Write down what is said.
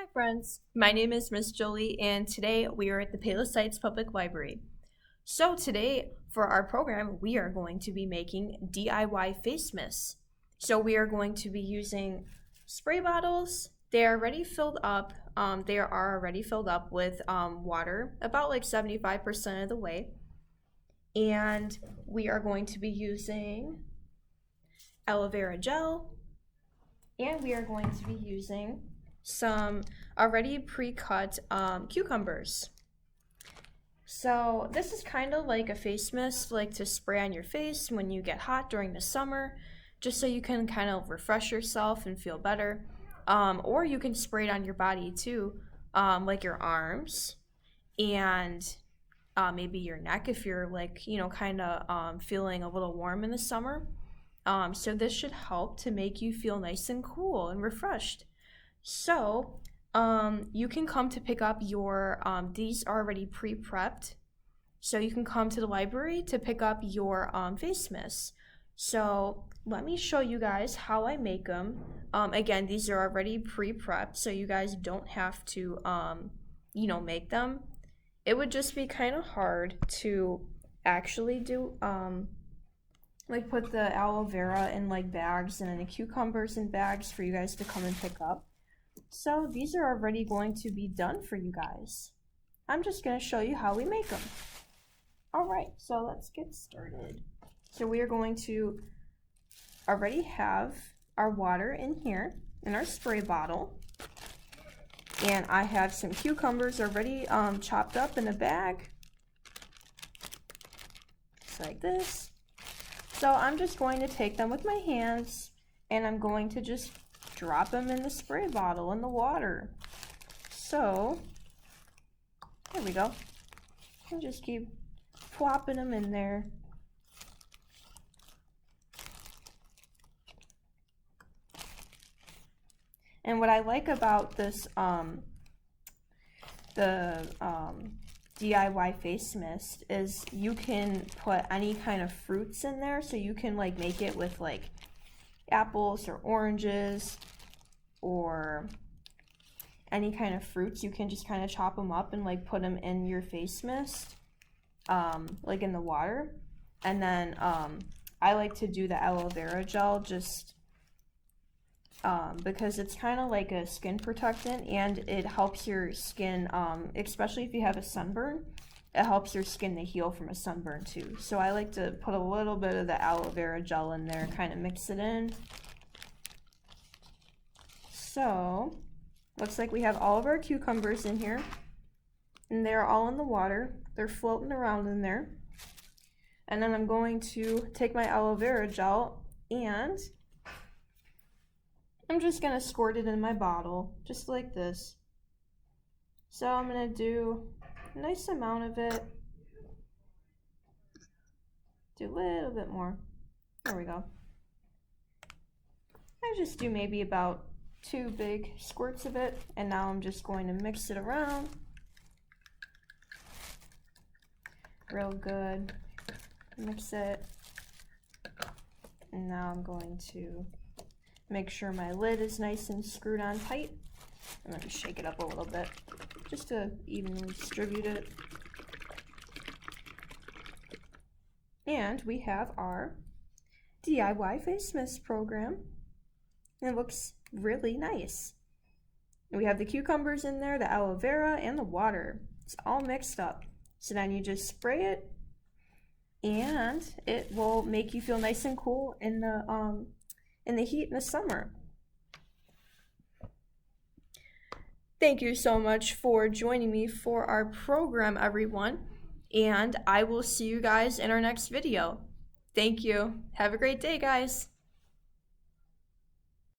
Hi friends, my name is Miss Jolie and today we are at the Palos Heights Public Library. So today for our program we are going to be making DIY face mists. So we are going to be using spray bottles. They are already filled up. They are already filled up with water, about like 75% of the way. And we are going to be using aloe vera gel, and we are going to be using some already pre-cut cucumbers. So this is kind of like a face mist, like to spray on your face when you get hot during the summer, just so you can kind of refresh yourself and feel better. Or you can spray it on your body too, like your arms and maybe your neck if you're like, kind of feeling a little warm in the summer. So this should help to make you feel nice and cool and refreshed. So you can come to pick up your, these are already pre-prepped. So you can come to the library to pick up your face mists. So let me show you guys how I make them. Again, these are already pre-prepped, so you guys don't have to, make them. It would just be kind of hard to actually do, like put the aloe vera in like bags and then the cucumbers in bags for you guys to come and pick up. So these are already going to be done for you guys. I'm just going to show you how we make them. Alright, so let's get started. So we are going to already have our water in here in our spray bottle. And I have some cucumbers already chopped up in a bag. Just like this. So I'm just going to take them with my hands and I'm going to just drop them in the spray bottle in the water. So, there we go. And just keep plopping them in there. And what I like about this, DIY face mist is you can put any kind of fruits in there, so you can like make it with like apples or oranges or any kind of fruits. You can just kind of chop them up and like put them in your face mist, like in the water. And then I like to do the aloe vera gel just because it's kind of like a skin protectant and it helps your skin, especially if you have a sunburn, it helps your skin to heal from a sunburn too. So I like to put a little bit of the aloe vera gel in there, kind of mix it in. So, looks like we have all of our cucumbers in here, and they're all in the water. They're floating around in there. And then I'm going to take my aloe vera gel and I'm just going to squirt it in my bottle, just like this. So I'm going to do a nice amount of it. Do a little bit more. There we go. I just do maybe about 2 big squirts of it, and now I'm just going to mix it around. Real good. Mix it. And now I'm going to make sure my lid is nice and screwed on tight. I'm going to shake it up a little bit just to evenly distribute it. And we have our DIY face mist program. It looks really nice. And we have the cucumbers in there, the aloe vera, and the water. It's all mixed up. So then you just spray it and it will make you feel nice and cool in the heat in the summer. Thank you so much for joining me for our program, everyone, and I will see you guys in our next video. Thank you. Have a great day, guys.